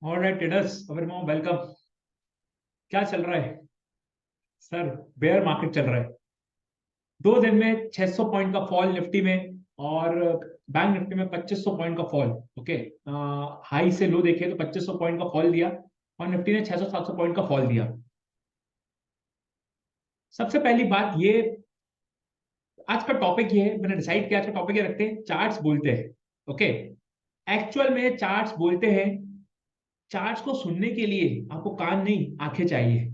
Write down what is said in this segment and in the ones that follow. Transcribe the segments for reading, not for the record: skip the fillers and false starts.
Alright traders, welcome. क्या चल रहा है सर? बेयर मार्केट चल रहा है। 2 दिन में 600 पॉइंट का फॉल निफ्टी में, और बैंक निफ्टी में 2500 पॉइंट का फॉल। ओके, हाई से लो देखे तो 2500 पॉइंट का फॉल दिया, और निफ्टी ने 600-700 पॉइंट का फॉल दिया। सबसे पहली बात ये, आज का टॉपिक ये है, मैंने डिसाइड किया आज का टॉपिक ये रखते हैं, चार्ट्स बोलते हैं। ओके, एक्चुअल में चार्ट्स बोलते हैं। चार्ट्स को सुनने के लिए आपको कान नहीं आंखें चाहिए।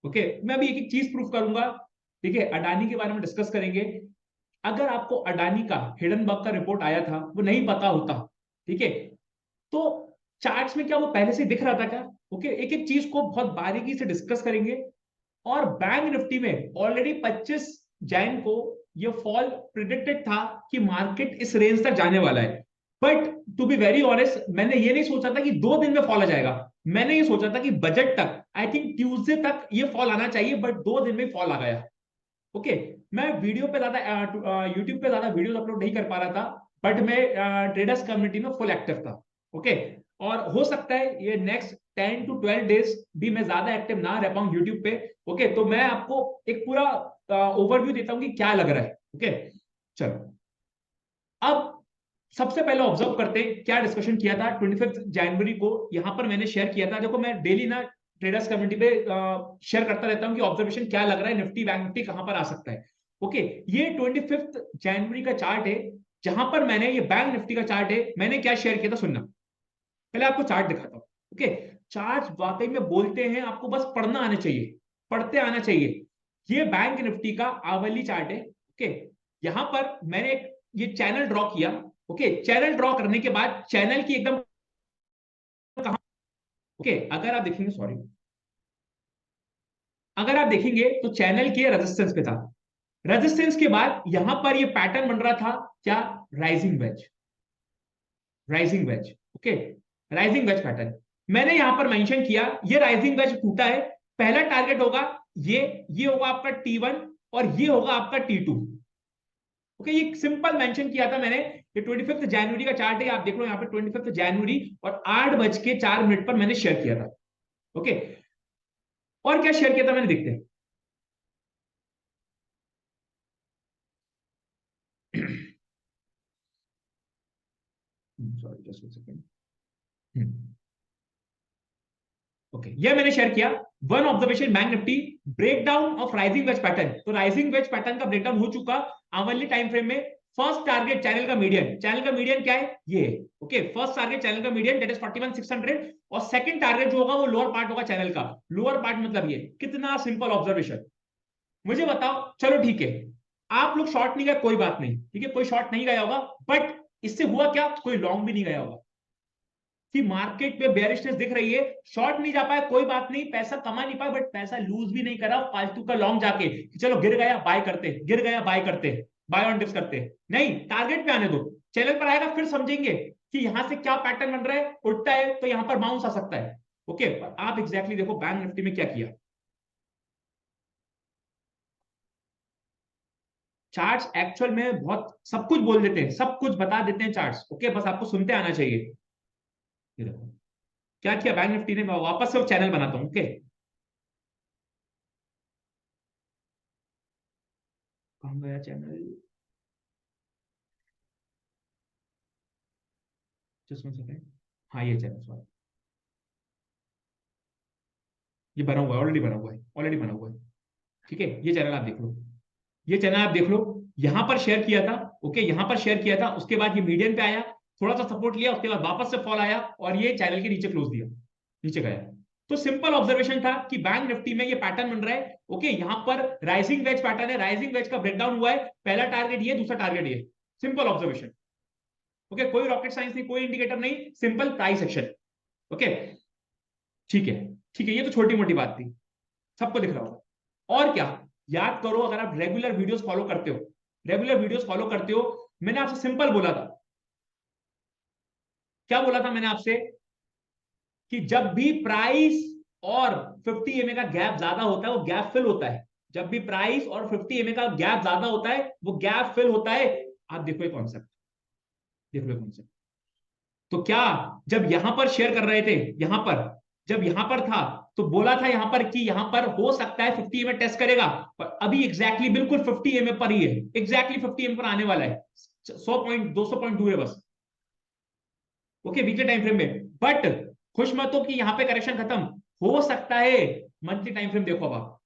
ओके, मैं अभी एक एक चीज प्रूफ करूंगा। ठीक है, अडानी के बारे में डिस्कस करेंगे। अगर आपको अडानी का हिडनबर्ग का रिपोर्ट आया था वो नहीं पता होता, ठीक है, तो चार्ट्स में क्या वो पहले से दिख रहा था क्या? ओके, एक एक चीज को बहुत बारीकी से डिस्कस करेंगे। और बैंक निफ्टी में ऑलरेडी 25 जैन को ये फॉल प्रिडिक्टेड था कि मार्केट इस रेंज तक जाने वाला है। But to be very honest, मैंने ये नहीं सोचा था कि 2 दिन में फॉल आ जाएगा। मैंने ये सोचा था कि बजट तक, आई थिंक ट्यूसडे तक ये फॉल आना चाहिए, बट 2 दिन में फॉल आ गया। ओके, मैं वीडियो पे ज्यादा, यूट्यूब पे ज्यादा वीडियोस अपलोड नहीं कर पा रहा था, बट मैं ट्रेडर्स कम्युनिटी में फुल एक्टिव था। ओके, और हो सकता है ये नेक्स्ट 10 to 12 डेज भी मैं ज्यादा एक्टिव ना रह पाऊं यूट्यूब पे। ओके, तो मैं आपको एक पूरा ओवरव्यू देता हूं कि क्या लग रहा है। ओके, चलो अब सबसे पहले ऑब्जर्व करते हैं क्या डिस्कशन किया था 25 जनवरी को। यहां पर मैंने शेयर किया था, देखो मैं डेली ना ट्रेडर्स कम्युनिटी पे शेयर करता रहता हूं कि ऑब्जर्वेशन क्या लग रहा है, निफ्टी बैंक निफ्टी कहां पर आ सकता है। ओके, ये 25 जनवरी का चार्ट है, जहां पर मैंने ये बैंक निफ्टी का चार्ट है, मैंने क्या शेयर किया था सुनना। पहले आपको चार्ट दिखाता हूं। ओके, चार्ट वाकई में बोलते हैं, आपको बस पढ़ना आना चाहिए, पढ़ते आना चाहिए। ये बैंक निफ्टी का आवली चार्ट है। ओके, यहां पर मैंने एक ये चैनल ड्रॉ किया। ओके, चैनल ड्रॉ करने के बाद चैनल की एकदम कहां, ओके अगर आप देखेंगे, सॉरी, अगर आप देखेंगे तो चैनल के रेजिस्टेंस पे था। रेजिस्टेंस के बाद यहां पर ये पैटर्न बन रहा था, क्या? Rising veg, rising veg. Okay, rising veg pattern मैंने यहां पर मेंशन किया। ये राइजिंग वेज टूटा है, पहला टारगेट होगा ये होगा आपका T1, और ये होगा आपका T2। ओके, ये सिंपल मेंशन किया था मैंने। ये 25 जनवरी का चार्ट है, आप देख लो यहाँ पे 25 जनवरी, और 8:04 पर मैंने शेयर किया था। ओके, और क्या शेयर किया था मैंने, देखते हैं। Sorry, just second. ओके, ये मैंने शेयर किया। One observation, bank Nifty breakdown of rising veg pattern. तो राइजिंग वेज पैटर्न का ब्रेकडाउन हो चुका आवरली टाइम फ्रेम में। फर्स्ट टारगेट चैनल का मीडियन, चैनल का मीडियन क्या है? ये है। ओके, फर्स्ट टारगेट चैनल का मीडियन, दैट इज 41,600। और सेकंड टारगेट जो होगा वो लोअर पार्ट होगा चैनल का। लोअर पार्ट मतलब ये, कितना सिंपल ऑब्जर्वेशन। मुझे बताओ, चलो ठीक है, आप लोग शॉर्ट नहीं गए, कोई बात नहीं, ठीक है, कोई शॉर्ट नहीं गया होगा, बट इससे हुआ क्या? कोई लॉन्ग भी नहीं गया होगा कि मार्केट में बेयरिशनेस दिख रही है, शॉर्ट नहीं जा पाया, कोई बात नहीं, पैसा कमा नहीं पाया, बट पैसा लूज भी नहीं करा फालतू का लॉन्ग जाके कि चलो गिर गया बाय करते, गिर गया बाय करते, बाय ऑन डिप्स करते। नहीं, टारगेट पे आने दो, चैनल पर आएगा फिर समझेंगे कि यहां से क्या पैटर्न बन रहा है, उल्टा है तो यहां पर बाउंस आ सकता है। ओके, पर आप एग्जैक्टली देखो बैंक निफ्टी में क्या किया। चार्ट्स एक्चुअल में बहुत सब कुछ बोल देते हैं, सब कुछ बता देते हैं चार्ट्स। ओके, बस आपको सुनते आना चाहिए। ये देखो क्या किया बैंक निफ्टी ने, मैं वापस से चैनल बनाता हूँ। ओके, कहाँ गया चैनल? Just one second. हाँ, ये चैनल, सॉरी, ये बना हुआ है, ऑलरेडी बना हुआ है, ऑलरेडी बना हुआ है। ठीक है, ये चैनल आप देख लो, ये चैनल आप देख लो। यहां पर शेयर किया था। ओके, यहां पर शेयर किया था, उसके बाद ये मीडियम पे आया, थोड़ा सा सपोर्ट लिया, उसके बाद वापस से फॉल आया, और ये चैनल के नीचे क्लोज दिया, नीचे गया। तो सिंपल ऑब्जर्वेशन था कि बैंक निफ्टी में ये पैटर्न बन रहा है। ओके, यहां पर राइजिंग वेज पैटर्न है, राइजिंग वेज का ब्रेकडाउन हुआ है, पहला टारगेट ये, दूसरा टारगेट ये। Simple observation. ओके, कोई रॉकेट साइंस नहीं, कोई इंडिकेटर नहीं, सिंपल प्राइस एक्शन। ओके, ठीक है, ठीक है, ये तो छोटी मोटी बात थी, सबको दिख रहा होगा। और क्या, याद करो, अगर आप रेगुलर वीडियोस फॉलो करते हो, रेगुलर वीडियोस फॉलो करते हो, मैंने आपसे सिंपल बोला था, क्या बोला था मैंने आपसे, कि जब भी प्राइस और 50 MA का गैप ज्यादा होता है वो गैप फिल होता है। जब भी प्राइस और 50 MA का गैप ज्यादा होता है वो गैप फिल होता है। आप देखो ये कॉन्सेप्ट, देखो ये कॉन्सेप्ट। तो क्या जब यहां पर शेयर कर रहे थे, यहां पर जब यहां पर था तो बोला था यहां पर कि यहां पर हो सकता है 50 एमए टेस्ट करेगा, पर अभी एग्जैक्टली बिल्कुल 50 एमए पर ही है, एग्जैक्टली 50 एमए पर आने वाला है, 100 पॉइंट 200 पॉइंट दूर है बस। ओके, वीकली टाइम फ्रेम में। बट खुश मत हो कि यहां पे करेक्शन खत्म, हो सकता है मंथली टाइम फ्रेम देखो अब आप,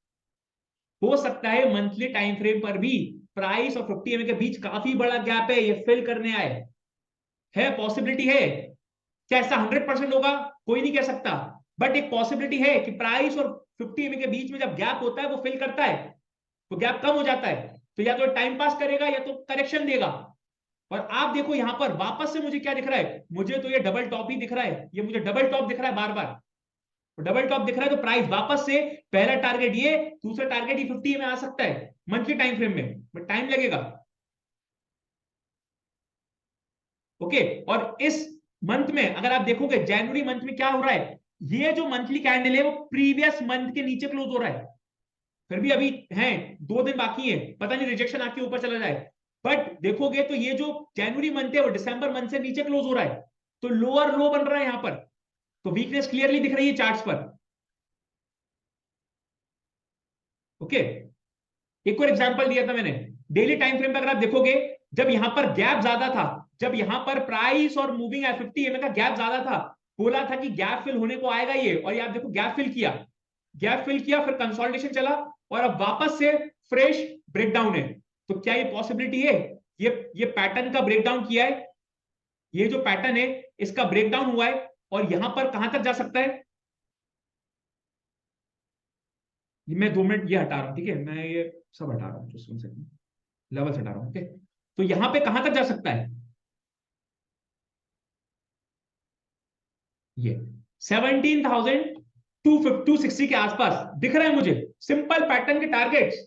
हो सकता है मंथली टाइम फ्रेम पर भी प्राइस और 50 एमए के बीच काफी बड़ा गैप है, ये फिल करने आए, है पॉसिबिलिटी है। क्या ऐसा 100% होगा? कोई नहीं कह सकता, बट एक पॉसिबिलिटी है कि प्राइस और 50 एमए के बीच में जब गैप होता है वो फिल करता है, तो गैप कम हो जाता है, तो या तो टाइम पास करेगा या तो करेक्शन देगा। और आप देखो यहां पर वापस से मुझे क्या दिख रहा है, मुझे तो ये डबल टॉप ही दिख रहा है, ये मुझे डबल टॉप दिख रहा है बार बार, डबल टॉप दिख रहा है, तो प्राइस वापस से पहला टारगेट ये, दूसरा टारगेट ही 50 में आ सकता है मंथली टाइम फ्रेम में, बट टाइम लगेगा। ओके, और इस मंथ में अगर आप देखोगे जनवरी मंथ में क्या हो रहा है, ये जो मंथली कैंडल है वो प्रीवियस मंथ के नीचे क्लोज हो रहा है, फिर भी अभी है 2 दिन बाकी है, पता नहीं रिजेक्शन आके ऊपर चला जाए, बट देखोगे तो ये जो जनवरी मंथ है वो दिसंबर मंथ से नीचे क्लोज हो रहा है, तो लोअर लो बन रहा है यहां पर, तो वीकनेस क्लियरली दिख रही है चार्ट्स पर। ओके, एक और एग्जांपल दिया था मैंने, डेली टाइम फ्रेम पर अगर आप देखोगे, जब यहां पर गैप ज्यादा था, जब यहां पर प्राइस और मूविंग 50 एमए का गैप ज्यादा था, बोला था कि गैप फिल होने को आएगा ये, और ये आप देखो गैप फिल किया, गैप फिल किया, फिर कंसोलिडेशन चला, और अब वापस से फ्रेश ब्रेकडाउन है। तो क्या ये पॉसिबिलिटी है, ये पैटर्न का ब्रेकडाउन किया है, ये जो पैटर्न है इसका ब्रेकडाउन हुआ है, और यहां पर कहां तक जा सकता है, मैं 2 मिनट ये हटा रहा हूं, ठीक है, मैं ये सब हटा रहा हूँ, लेवल हटा रहा हूँ, ओके। तो यहां पे कहां तक जा सकता है, ये 17,260 के आसपास दिख रहा है मुझे, सिंपल पैटर्न के टारगेट्स।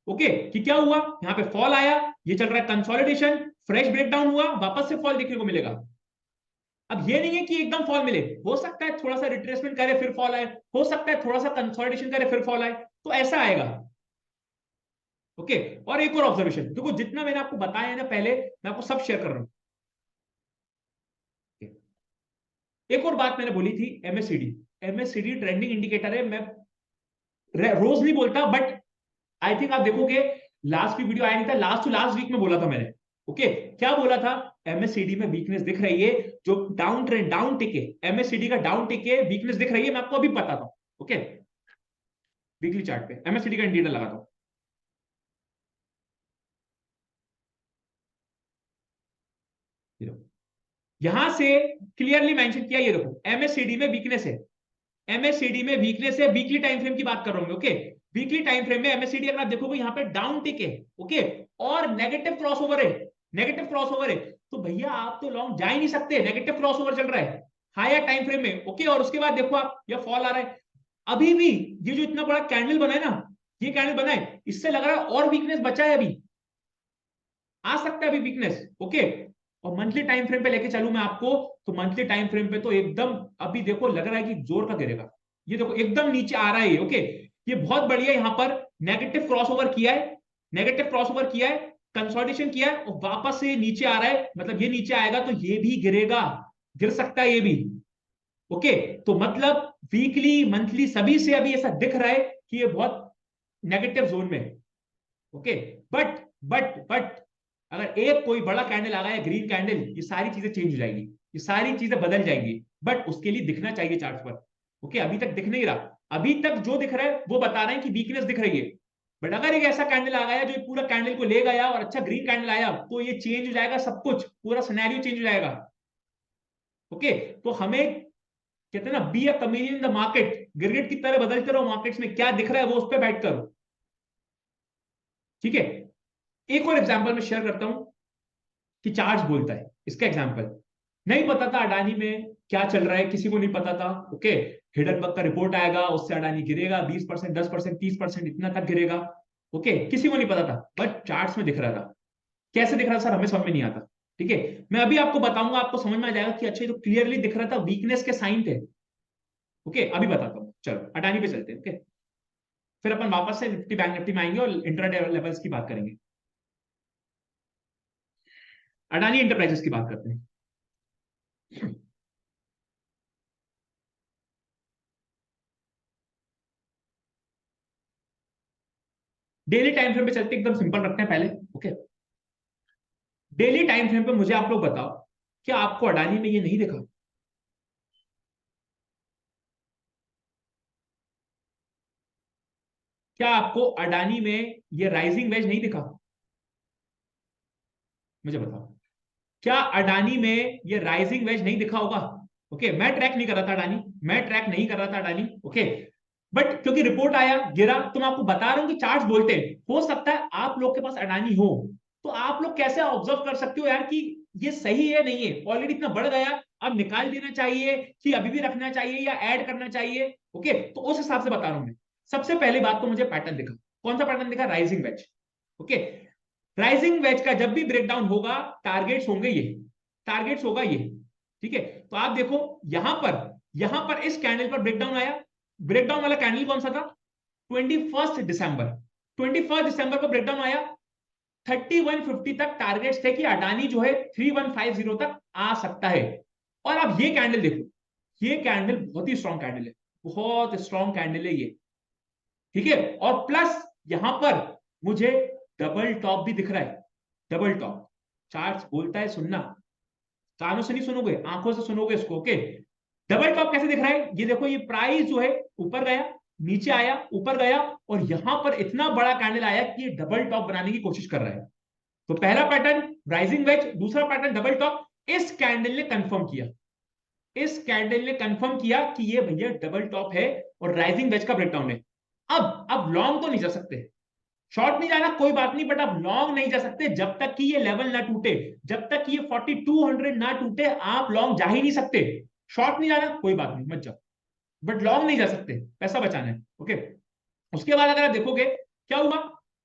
ओके, कि क्या हुआ, यहां पे फॉल आया, ये चल रहा है कंसोलिडेशन, फ्रेश ब्रेकडाउन हुआ, वापस से फॉल देखने को मिलेगा। अब ये नहीं है कि एकदम फॉल मिले, हो सकता है थोड़ा सा रिट्रेसमेंट करे फिर फॉल आए, हो सकता है थोड़ा सा कंसोलिडेशन करे फिर फॉल आए, तो ऐसा आएगा। ओके, और एक और ऑब्जर्वेशन देखो, जितना मैंने आपको बताया है ना पहले, मैं आपको सब शेयर कर रहा हूं। एक और बात मैंने बोली थी, एमएससीडी, एमएससीडी ट्रेंडिंग इंडिकेटर है, मैं रोज नहीं बोलता, बट आई थिंक आप देखोगे, लास्ट भी वीडियो आया नहीं था, लास्ट टू लास्ट वीक में बोला था मैंने। ओके, क्या बोला था, एमएससीडी में वीकनेस दिख रही है, जो डाउन ट्रेंड डाउन टिके, एमएससीडी का डाउन टिके वीकनेस दिख रही है, मैं आपको अभी बताता हूं। ओके, वीकली चार्ट पे एमएससीडी का इंडिकेटर लगाता हूं, यहां से क्लियरली मेंशन किया, ये देखो एमएससीडी में वीकनेस है, एमएससीडी में वीकनेस है, वीकली टाइम फ्रेम की बात कर रहा हूं, ओके। वीकली टाइम फ्रेम में एमएससीडी अगर आप देखोगे यहाँ पे डाउन टिक है, ओके, और नेगेटिव क्रॉसओवर है, नेगेटिव क्रॉसओवर है, तो भैया आप तो लॉन्ग जा ही नहीं सकते, नेगेटिव क्रॉसओवर चल रहा है हायर टाइम फ्रेम में, ओके। और उसके बाद देखो आप, ये फॉल आ रहा है, अभी भी ये जो इतना बड़ा कैंडल बना है ना, ये कैंडल बना है, इससे लग रहा है और वीकनेस बचा है, अभी आ सकता है अभी वीकनेस, ओके। और मंथली टाइम फ्रेम पे लेके चलूं मैं आपको, तो मंथली टाइम फ्रेम पे तो एकदम अभी देखो लग रहा है कि जोर का गिरेगा, ये देखो एकदम नीचे आ रहा है ये, ओके। ये बहुत बढ़िया, यहां पर नेगेटिव क्रॉसओवर किया है, नेगेटिव क्रॉसओवर किया है, कंसोलिडेशन किया है, और वापस से नीचे आ रहा है, मतलब ये नीचे आएगा तो ये भी गिरेगा, गिर सकता है ये भी, ओके। तो मतलब वीकली मंथली सभी से अभी ऐसा दिख रहा है कि ये बहुत नेगेटिव जोन में है, ओके। बट अगर एक कोई बड़ा कैंडल आ गया ग्रीन कैंडल, ये सारी चीजें चेंज हो जाएगी, ये सारी चीजें बदल जाएंगी, बट उसके लिए दिखना चाहिए चार्ट पर, ओके। अभी तक दिख नहीं रहा, अभी तक जो दिख रहा है वो बता रहे हैं कि वीकनेस दिख रही है, बट अगर एक ऐसा कैंडल आ गया जो पूरा कैंडल को ले गया और अच्छा ग्रीन कैंडल आया, तो ये चेंज हो जाएगा, सब कुछ पूरा सिनेरियो चेंज हो जाएगा, ओके। तो हमें कहते हैं ना, be a chameleon in the market, गिरगिट की तरह बदलते रहो मार्केट्स में, क्या दिख रहा है वो उस पर बैठ करो, ठीक है। एक और एग्जांपल मैं शेयर करता हूं कि चार्ज बोलता है, इसका एग्जांपल, नहीं पता था अडानी में क्या चल रहा है, किसी को नहीं पता था, ओके। हिडनबर्ग का रिपोर्ट आएगा, उससे अडानी गिरेगा 20%, 10%, 30%, इतना तक गिरेगा, ओके, किसी को नहीं पता था, बट चार्ट्स में दिख रहा था। कैसे दिख रहा था सर, हमें समझ में नहीं आता, ठीक है। मैं अभी आपको बताऊंगा, आपको समझ में आ जाएगा कि अच्छा ये तो क्लियरली दिख रहा था, वीकनेस के साइन थे, ओके। अभी बताता हूँ, चलो अडानी पे चलते हैं, ओके। फिर अपन वापस से निफ्टी बैंक निफ्टी में आएंगे और इंट्राडे लेवल्स की बात करेंगे। अडानी इंटरप्राइजेस की बात करते हैं। डेली टाइम फ्रेम पे चलते एकदम सिंपल रखते हैं पहले। ओके, डेली टाइम फ्रेम पे मुझे आप लोग बताओ, क्या आपको अडानी में ये नहीं देखा? क्या आपको अडानी में ये राइजिंग वेज नहीं दिखा? मुझे बताओ, क्या अडानी में ये राइजिंग वेज नहीं दिखा होगा? ओके, मैं ट्रैक नहीं कर रहा था अडानी, मैं ट्रैक नहीं कर रहा था अडानी। ओके, बट क्योंकि रिपोर्ट आया, गिरा, तो मैं आपको बता रहा हूं कि चार्ट्स बोलते हैं। हो सकता है आप लोग के पास अडानी हो, तो आप लोग कैसे ऑब्जर्व कर सकते हो यार कि ये सही है नहीं है? ऑलरेडी इतना बढ़ गया, अब निकाल देना चाहिए कि अभी भी रखना चाहिए या ऐड करना चाहिए? ओके, तो उस हिसाब से बता रहा हूं मैं। सबसे पहली बात तो मुझे पैटर्न दिखा। कौन सा पैटर्न दिखा? Rising veg. Okay, rising veg का जब भी ब्रेकडाउन होगा, टारगेट्स होंगे ये, टारगेट्स होगा ये। ठीक है, तो आप देखो यहां पर इस कैंडल पर ब्रेकडाउन आया। ब्रेकडाउन वाला कैंडल कौन सा था? 21 दिसंबर। 21 दिसंबर को ब्रेकडाउन आया। 3150 तक टारगेट्स थे कि अडानी जो है 3150 तक आ सकता है। और अब ये कैंडल देखो, ये कैंडल बहुत ही स्ट्रॉन्ग कैंडल है, बहुत स्ट्रॉन्ग कैंडल है ये। ठीक है, और प्लस यहां पर मुझे डबल टॉप भी दिख रहा है। डबल टॉप, चार्ट बोलता है, सुनना, कानों से नहीं सुनोगे, आंखों से सुनोगे इसको। ओके, डबल टॉप कैसे दिख रहा है? ये देखो, ये प्राइस जो है ऊपर गया, नीचे आया, ऊपर गया, और यहां पर इतना बड़ा कैंडल आया कि ये डबल टॉप बनाने की कोशिश कर रहा है। तो पहला पैटर्न राइजिंग वेज, दूसरा पैटर्न डबल टॉप। इस कैंडल ने कंफर्म किया, इस कैंडल ने कंफर्म किया कि ये भैया डबल टॉप है और राइजिंग वेज का ब्रेकडाउन है। अब लॉन्ग तो नहीं जा सकते, शॉर्ट नहीं जाना कोई बात नहीं, बट अब लॉन्ग नहीं जा सकते जब तक कि ये लेवल ना टूटे, जब तक कि ये 4200 ना टूटे, आप लॉन्ग जा ही नहीं सकते। शॉर्ट नहीं जाना कोई बात नहीं, मत जाओ, बट लॉन्ग नहीं जा सकते, पैसा बचाना है। ओके, उसके बाद अगर आप देखोगे क्या हुआ,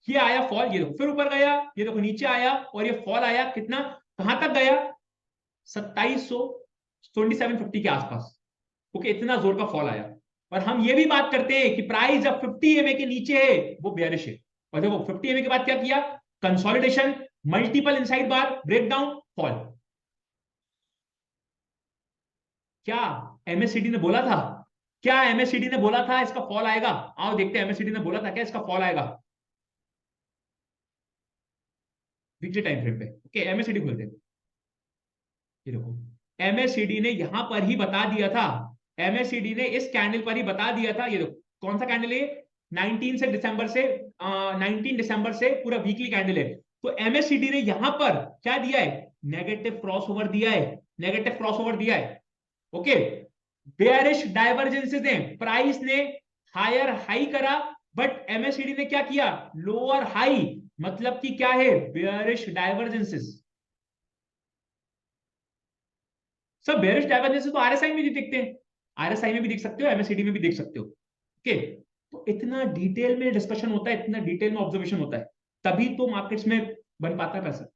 ये आया फॉल, ये देखो फिर ऊपर गया, ये देखो नीचे आया, और ये फॉल आया कितना, कहां तक गया? 2700, 2750 के आसपास। ओके, इतना जोर का फॉल आया। और हम ये भी बात करते हैं कि प्राइस जब 50 एमए के नीचे है वो बेयरिश है। और देखो 50 एमए के बाद क्या किया? कंसोलिडेशन, मल्टीपल इनसाइड बार, ब्रेकडाउन, फॉल। क्या एमएससीडी ने बोला था, क्या एमएससीडी ने बोला था इसका फॉल आएगा? आओ देखते हैं, एमएससीडी ने बोला था क्या इसका फॉल आएगा? वीकली टाइम फ्रेम पे। ओके, एमएससीडी खोलते हैं, ये देखो, एमएससीडी ने यहां पर ही बता दिया था, एमएससीडी ने इस कैंडल पर ही बता दिया था। ये देखो कौन सा कैंडल है, 19 दिसंबर से पूरा वीकली कैंडल है। तो एमएससीडी ने यहां पर क्या दिया है? नेगेटिव क्रॉसओवर दिया है, नेगेटिव क्रॉसओवर दिया है। ओके, बेयरिश डाइवर्जेंसेस हैं, प्राइस ने हायर हाई करा, बट एमएससीडी ने क्या किया? Lower high. मतलब कि क्या है? Bearish divergences. सब बेयरिश डाइवर्जेंसेस तो आरएसआई में भी दिखते हैं, आरएसआई में भी देख सकते हो, एमएससीडी में भी देख सकते हो। ओके, तो इतना डिटेल में डिस्कशन होता है, इतना डिटेल में ऑब्जर्वेशन होता है, तभी तो मार्केट्स में बन पाता पैसा।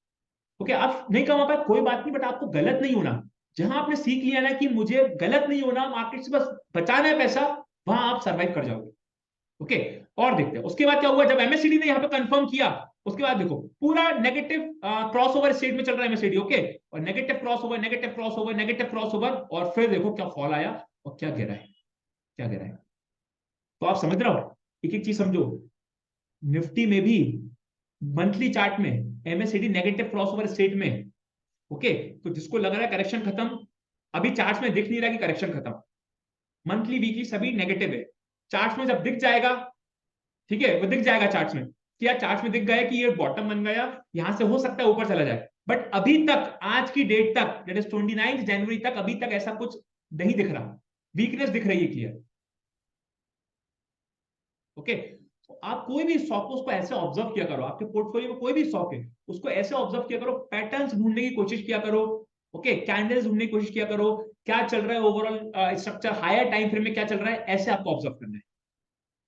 ओके, आप नहीं कमा पाए कोई बात नहीं, बट आपको गलत नहीं होना। जहां आपने सीख लिया ना कि मुझे गलत नहीं होना, मार्केट से बस बचाना है पैसा, वहां आप सर्वाइव कर जाओगे। ओके, और देखते हैं उसके बाद क्या हुआ। जब एमएससीडी ने यहाँ पे कंफर्म किया, उसके बाद देखो पूरा नेगेटिव क्रॉस ओवर स्टेट में चल रहा है एमएससीडी। ओके, और negative cross over, negative cross over, negative cross over, और फिर देखो क्या फॉल आया और क्या गिरा है, क्या गिरा है। तो आप समझ रहे हो, एक एक चीज समझो। निफ्टी में भी मंथली चार्ट में MSCD negative cross over state में। ओके, तो जिसको लग रहा है करेक्शन खत्म, अभी चार्ट में दिख नहीं रहा कि करेक्शन खत्म, मंथली वीकली सभी नेगेटिव है। चार्ट में जब दिख जाएगा, ठीक है, वो दिख जाएगा चार्ट्स में कि यार चार्ट्स में दिख गया कि ये बॉटम बन गया, यहां से हो सकता है ऊपर चला जाए। बट अभी तक, आज की डेट तक, दैट इज 29 जनवरी तक, अभी तक ऐसा कुछ नहीं दिख रहा, वीकनेस दिख रही है क्लियर। ओके, तो आप कोई भी स्टॉक को उसको ऐसे ऑब्जर्व किया करो, आपके पोर्टफोलियो में कोई भी स्टॉक है उसको ऐसे ऑब्जर्व किया करो, पैटर्न्स ढूंढने की कोशिश किया करो। ओके, कैंडल्स ढूंढने की कोशिश किया करो, क्या चल रहा है overall structure, higher time frame में क्या चल रहा है, ऐसे आपको ऑब्जर्व करना है।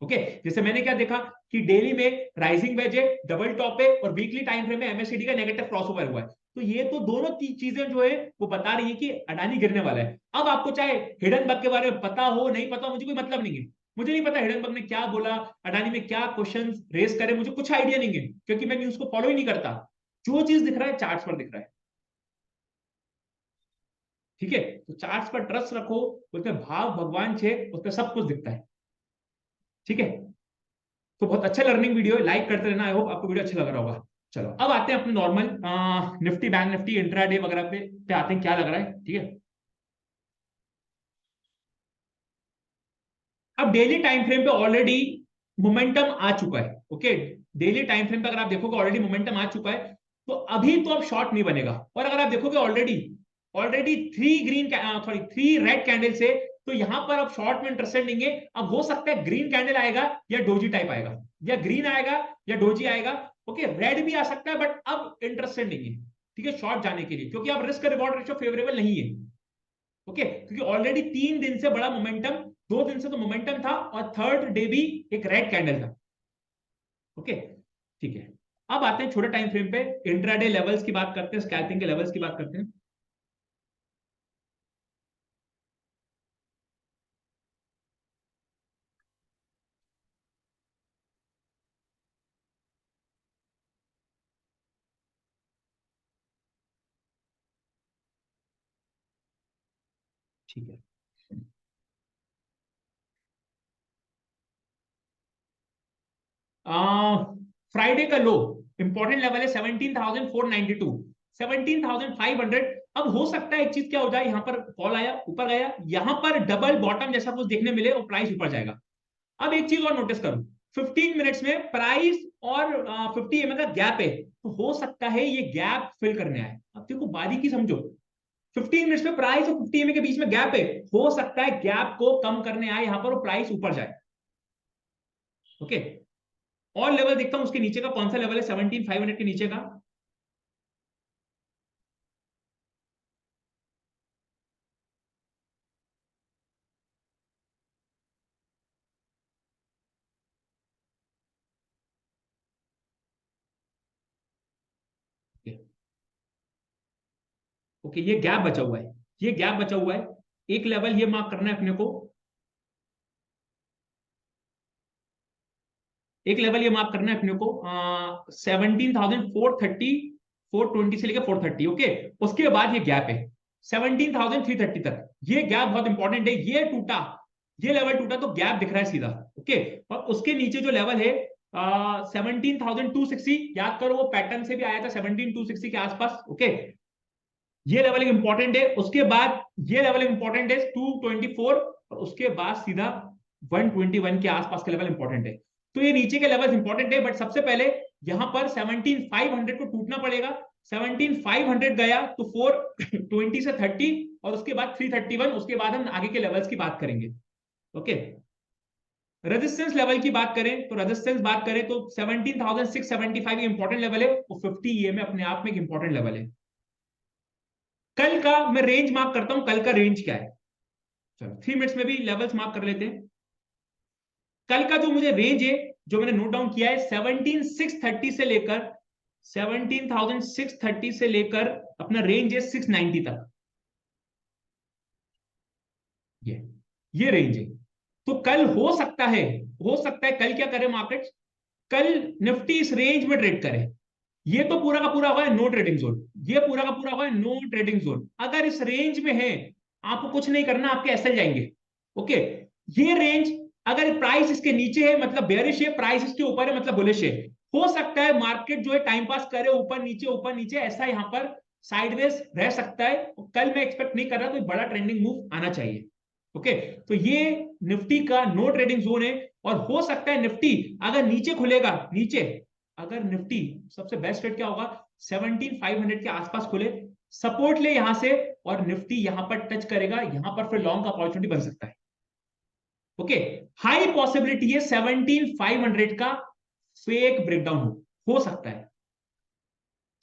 ओके, जैसे मैंने क्या देखा कि डेली में राइजिंग वेज है, डबल टॉप है, और वीकली टाइम फ्रेम में एमएससीडी का नेगेटिव क्रॉसओवर हुआ है। तो ये तो दोनों चीजें जो है वो बता रही है कि अडानी गिरने वाला है। अब आपको चाहे हिडनबर्ग के बारे में पता हो नहीं पता हो, मुझे कोई मतलब नहीं है। मुझे नहीं पता हिडनबर्ग ने क्या बोला, अडानी में क्या क्वेश्चन रेस करे, मुझे कुछ आइडिया नहीं है, क्योंकि मैं न्यूज को फॉलो ही नहीं करता। जो चीज दिख रहा है चार्ट्स पर दिख रहा है। ठीक है, तो चार्ट्स पर ट्रस्ट रखो, उसमें भाव भगवान छे, उसमें सब कुछ दिखता है। ठीक है, तो बहुत अच्छा लर्निंग वीडियो है, लाइक करते रहना। आई होप आपको वीडियो अच्छा लग रहा होगा। चलो अब आते हैं अपने normal Nifty bank Nifty intraday वगैरह पे आते हैं, क्या लग रहा है, ठीक है। अब डेली टाइम फ्रेम पे ऑलरेडी मोमेंटम आ चुका है, ओके। डेली टाइम फ्रेम पे अगर आप देखोगे ऑलरेडी मोमेंटम आ चुका है, तो अभी तो अब शॉर्ट नहीं बनेगा। और अगर आप देखोगे already already three green sorry three red candle से, तो यहां पर अब शॉर्ट में इंटरेस्टेड नहीं है। अब हो सकता है ग्रीन कैंडल आएगा या डोजी टाइप आएगा, या ग्रीन आएगा या डोजी आएगा, ओके। रेड भी आ सकता है, बट अब इंटरेस्टेड नहीं है, ठीक है, शॉर्ट जाने के लिए, क्योंकि अब रिस्क रिवॉर्ड रेशियो फेवरेबल नहीं है, ओके। क्योंकि ऑलरेडी 3 दिन से बड़ा मोमेंटम, 2 दिन से तो मोमेंटम था, और थर्ड डे भी एक रेड कैंडल था, ओके, ठीक है। अब आते हैं छोटे टाइम फ्रेम पे, इंट्राडे लेवल्स की बात करते हैं, स्कैल्पिंग के लेवल्स की बात करते हैं। ठीक है। फ्राइडे का लो इंपॉर्टेंट लेवल है 17,492, 17,500। अब हो सकता है एक चीज क्या हो जाए, यहां पर फॉल आया, ऊपर गया, यहां पर डबल बॉटम जैसा कुछ देखने मिले और प्राइस ऊपर जाएगा। अब एक चीज और नोटिस करो, 15 मिनट्स में प्राइस और 50 का गैप है, तो हो सकता है ये गैप फिल करने आए। अब देखो बारीकी समझो, 15 मिनट्स में प्राइस और 50 के बीच में गैप है, हो सकता है गैप को कम करने आए यहां पर और प्राइस ऊपर जाए, ओके। और लेवल देखता हूं उसके नीचे का कौन सा लेवल है, 17,500 के नीचे का। ओके, ये गैप बचा हुआ है, ये गैप बचा हुआ है। एक लेवल ये मार्क करना है अपने को, एक लेवल ये मार्क करना है अपने को, 17,430, 420 से लेकर 430, ओके। उसके बाद ये गैप है 17,330 तक, ये गैप बहुत इंपॉर्टेंट है। ये टूटा, ये लेवल टूटा तो गैप दिख रहा है सीधा, ओके। और उसके नीचे जो लेवल है 17,260, याद करो वो पैटर्न से भी आया था 17,260 के आसपास, ओके। ये लेवल इंपॉर्टेंट है। उसके बाद ये लेवल इंपॉर्टेंट है 224, और उसके बाद सीधा 121 के आसपास के लेवल इंपॉर्टेंट है। तो ये नीचे के लेवल इंपॉर्टेंट है, बट सबसे पहले यहां पर 17,500 को टूटना पड़ेगा। 17,500 गया तो 420 से 30, और उसके बाद 331, उसके बाद हम आगे के लेवल्स की बात करेंगे, ओके। रेजिस्टेंस लेवल की बात करें तो रेजिस्टेंस बात करें तो 17,675 इंपॉर्टेंट लेवल है, और 50 ये में अपने आप में एक इंपॉर्टेंट लेवल है। कल का मैं रेंज मार्क करता हूं, कल का रेंज क्या है, चलो 3 मिनट्स में भी लेवल्स मार्क कर लेते हैं। कल का जो मुझे रेंज है, जो मैंने नोट डाउन किया है, 17,630 से लेकर 17,630 से लेकर अपना रेंज है 690 तक, ये ये रेंज है। तो कल हो सकता है, हो सकता है कल क्या करे मार्केट, कल निफ्टी इस रेंज में ट्रेड करे। ये तो पूरा का पूरा हुआ है नो ट्रेडिंग जोन, ये पूरा का पूरा हुआ है नो ट्रेडिंग जोन। अगर इस रेंज में है, आपको कुछ नहीं करना, आपके एसएल जाएंगे, ओके। ये रेंज अगर प्राइस इसके नीचे है मतलब बेयरिश है, प्राइस इसके ऊपर है मतलब बुलिश है। हो सकता है मार्केट जो है टाइम पास करे, ऊपर नीचे ऐसा यहां पर साइडवेज रह सकता है। कल मैं एक्सपेक्ट नहीं कर रहा कोई बड़ा ट्रेंडिंग मूव आना चाहिए, ओके। तो ये निफ्टी का नो ट्रेडिंग जोन है। और हो सकता है निफ्टी अगर नीचे खुलेगा, नीचे अगर निफ्टी, सबसे बेस्ट रेट क्या होगा, 17,500 के आसपास खुले, सपोर्ट ले यहां से, और निफ्टी यहां पर टच करेगा, यहां पर फिर लॉन्ग का अपॉर्चुनिटी बन सकता है, ओके। हाई पॉसिबिलिटी है 17,500 का फेक ब्रेकडाउन हो सकता है,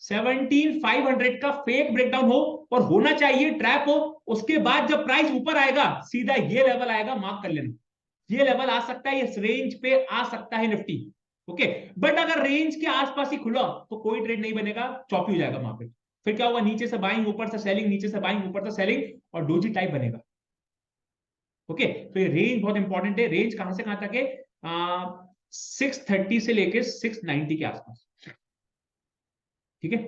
17,500 का फेक ब्रेकडाउन हो, और होना चाहिए ट्रैप हो। उसके बाद जब प्राइस ऊपर आएगा, सीधा ये लेवल आएगा, मार्क कर लेना, ये लेवल आ सकता है, इस रेंज पे आ सकता है निफ्टी, ओके। बट अगर रेंज के आसपास ही खुला तो कोई ट्रेड नहीं बनेगा, चॉपी हो जाएगा मार्केट। फिर क्या होगा, नीचे से बाइंग, ऊपर से सेलिंग, नीचे से बाइंग, ऊपर से सेलिंग, और डोजी टाइप बनेगा, ओके। तो ये रेंज बहुत इंपॉर्टेंट है। रेंज कहां से कहां तक है, 630 से लेके 690 के आसपास, ठीक है।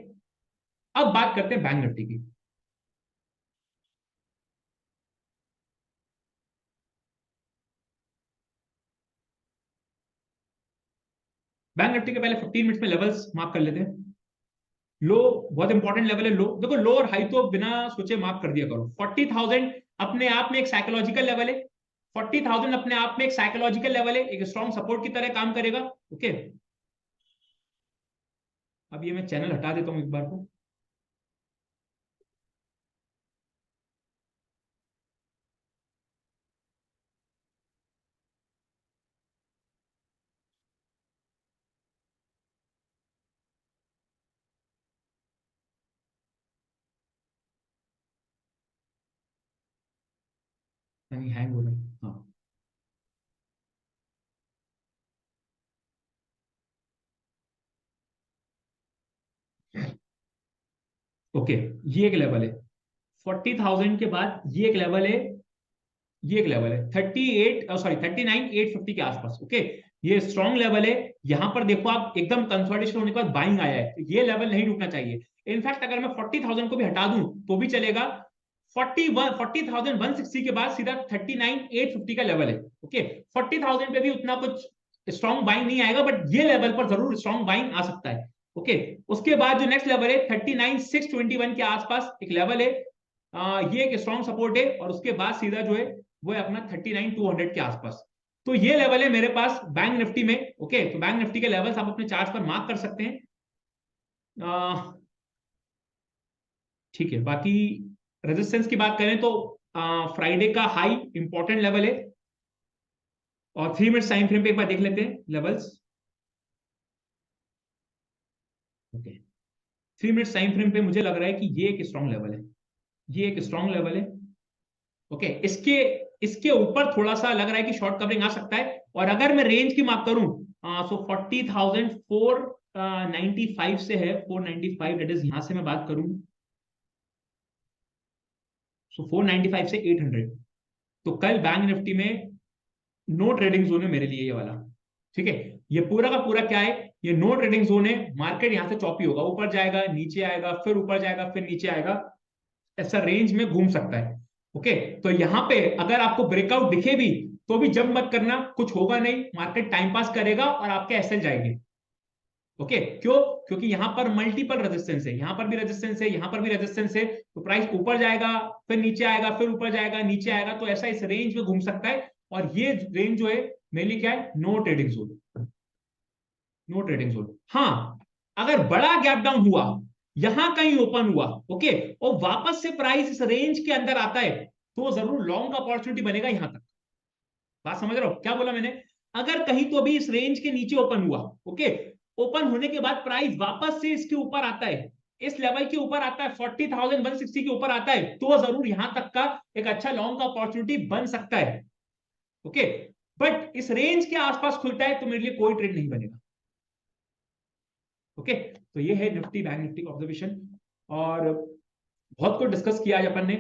अब बात करते हैं बैंक निफ्टी की। बैंक निफ्टी के पहले 15 मिनट्स में लेवल्स मार्क कर लेते हैं। लो बहुत इंपॉर्टेंट लेवल है, लो देखो, लो और हाई तो बिना सोचे मार्क कर दिया करो। 40,000 अपने आप में एक साइकोलॉजिकल लेवल है। 40,000 अपने आप में एक साइकोलॉजिकल लेवल है, एक स्ट्रॉन्ग सपोर्ट की तरह काम करेगा। ओके, अब ये मैं चैनल हटा देता हूं एक बार को। नहीं, हैंग हो रहा है, हाँ। ओके, ये एक लेवल है। 40,000 के बाद ये एक लेवल है, ये एक लेवल है 39,850 के आसपास। ओके, ये स्ट्रॉन्ग लेवल है। यहां पर देखो आप, एकदम कंसोलिडेशन होने के बाद बाइंग आया है, तो ये लेवल नहीं टूटना चाहिए। इनफैक्ट अगर मैं 40,000 को भी हटा दूं तो भी चलेगा। 40,160 के बाद सीधा 39,850 का लेवल है। ओके, 40,000 पे भी उतना कुछ स्ट्रॉन्ग बाइंग नहीं आएगा, बट ये लेवल पर जरूर स्ट्रॉन्ग बाइंग आ सकता है। ओके, उसके बाद जो नेक्स्ट लेवल है 39,621 के आसपास एक लेवल है, ये एक स्ट्रॉन्ग सपोर्ट है। और उसके बाद सीधा जो है वो है अपना 39,200 के आसपास। तो ये लेवल है मेरे पास बैंक निफ्टी में। ओके, तो बैंक निफ्टी के लेवल्स आप अपने चार्ट पर मार्क कर सकते हैं। ठीक है, बाकी रेजिस्टेंस की बात करें तो फ्राइडे का हाई इंपॉर्टेंट लेवल है। और 3 मिनट टाइम फ्रेम पे एक बार देख लेते हैं levels. Okay, 3 minute time frame पे मुझे लग रहा है कि ये एक स्ट्रॉन्ग लेवल है, ये एक स्ट्रॉन्ग लेवल है। ओके, इसके इसके ऊपर थोड़ा सा लग रहा है कि शॉर्ट कवरिंग आ सकता है। और अगर मैं रेंज की बात करूं, सो 40,495 से है, 495, दैट इज, यहां से मैं बात करूं, सो 495 से 800। तो कल बैंक निफ्टी में नो ट्रेडिंग जोन है मेरे लिए ये वाला। ठीक है, ये पूरा का पूरा क्या है, ये नो ट्रेडिंग जोन है। मार्केट यहां से चॉपी होगा, ऊपर जाएगा, नीचे आएगा, फिर ऊपर जाएगा, फिर नीचे आएगा, ऐसा रेंज में घूम सकता है। ओके, तो यहां पे अगर आपको ब्रेकआउट दिखे भी तो भी जब मत करना, कुछ होगा नहीं, मार्केट टाइम पास करेगा और आपके एसएल जाएंगे। ओके, क्यों? क्योंकि यहां पर मल्टीपल रेजिस्टेंस है, यहां पर भी रेजिस्टेंस है, यहां पर भी रेजिस्टेंस है। तो प्राइस ऊपर जाएगा, फिर नीचे आएगा, फिर ऊपर जाएगा, नीचे आएगा, तो ऐसा इस रेंज में घूम सकता है। और ये रेंज जो है मेरे लिए क्या है, no trading zone, no trading zone. हाँ, अगर बड़ा गैप डाउन हुआ, यहां कहीं ओपन हुआ, ओके, और वापस से प्राइस इस रेंज के अंदर आता है, तो जरूर लॉन्ग अपॉर्चुनिटी बनेगा यहां तक। बात समझ रहे हो क्या बोला मैंने? अगर कहीं तो भी इस रेंज के नीचे ओपन हुआ, ओके, ओपन होने के बाद प्राइस वापस से इसके ऊपर आता है, इस लेवल के ऊपर आता है, 40,160 के ऊपर आता है, तो जरूर यहां तक का एक अच्छा लॉन्ग का अपॉर्चुनिटी बन सकता है। ओके, बट इस रेंज के आसपास खुलता है तो मेरे लिए कोई ट्रेड नहीं बनेगा। ओके, तो ये है निफ्टी बैंक निफ्टी का ऑब्जर्वेशन। और बहुत कुछ डिस्कस किया आज अपन ने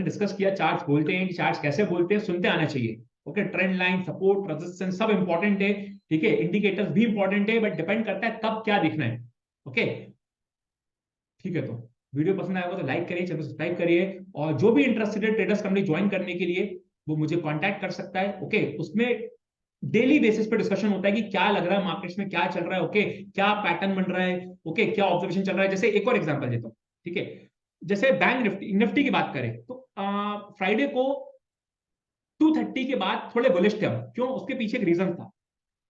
डिस्कस किया, चार्ट्स बोलते हैं कि चार्ट्स कैसे बोलते हैं, सुनते आना चाहिए। Okay, trend line, support, resistance सब इंपॉर्टेंट है। ठीक है, इंडिकेटर्स भी इंपॉर्टेंट है, बट डिपेंड करता है कब क्या देखना है। ओके, ठीक है, तो वीडियो पसंद आएगा तो लाइक करिए, चैनल सब्सक्राइब करिए। और जो भी इंटरेस्टेड है ट्रेडर्स कंपनी ज्वाइन करने के लिए, वो मुझे कांटेक्ट कर सकता है। ओके, उसमें डेली बेसिस पे डिस्कशन होता है कि क्या लग रहा है मार्केट्स में, क्या चल रहा है, ओके, क्या पैटर्न बन रहा है, ओके, क्या ऑब्जर्वेशन चल रहा है। जैसे एक और एग्जांपल देता हूँ, ठीक है, जैसे बैंक निफ्टी निफ्टी की बात करें तो फ्राइडे को 230 के बाद थोड़े बुलिश थे हम, क्यों? उसके पीछे एक रीजन था।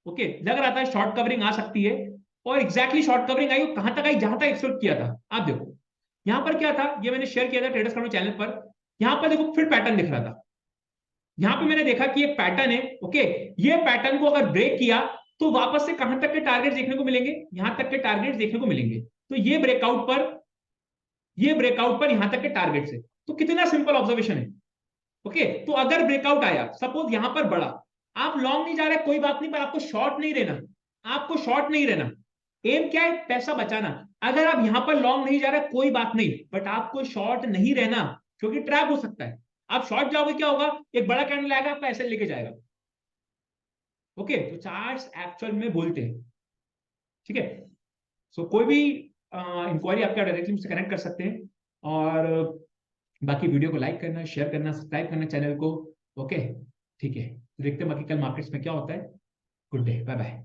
ओके, लग रहा था शॉर्ट कवरिंग आ सकती है, और एग्जैक्टली शॉर्ट कवरिंग आई, कहां तक आई, जहां तक एक्सपेक्ट किया था। आप देखो यहां पर क्या था, ये मैंने शेयर किया था ट्रेडर्स का चैनल पर। यहां पर देखो फिर पैटर्न दिख रहा था, यहां पे मैंने देखा कि एक पैटर्न है। ओके, ये पैटर्न को अगर ब्रेक किया तो वापस से कहां तक के टारगेट देखने को मिलेंगे, यहां तक के टारगेट देखने को मिलेंगे। तो ये ब्रेकआउट पर यहां तक के टारगेट से, तो कितना सिंपल ऑब्जर्वेशन है। ओके, तो अगर ब्रेकआउट आया, सपोज यहां पर बढ़ा, आप लॉन्ग नहीं जा रहे कोई बात नहीं, पर आपको शॉर्ट नहीं रहना, आपको शॉर्ट नहीं रहना। एम क्या है, पैसा बचाना। अगर आप यहां पर लॉन्ग नहीं जा रहे कोई बात नहीं, बट आपको शॉर्ट नहीं रहना, क्योंकि ट्रैप हो सकता है। आप शॉर्ट जाओगे क्या होगा, एक बड़ा कैंडल आएगा आपका ऐसे लेके जाएगा। ओके, तो चार्ट्स एक्चुअल में बोलते हैं। ठीक है, सो कोई भी इंक्वायरी आपका डायरेक्टली मुझसे कनेक्ट कर सकते हैं। और बाकी वीडियो को लाइक करना, शेयर करना, सब्सक्राइब करना चैनल को। ओके, ठीक है, देखते हैं बाकी कल मार्केट्स में क्या होता है। Good day, bye bye.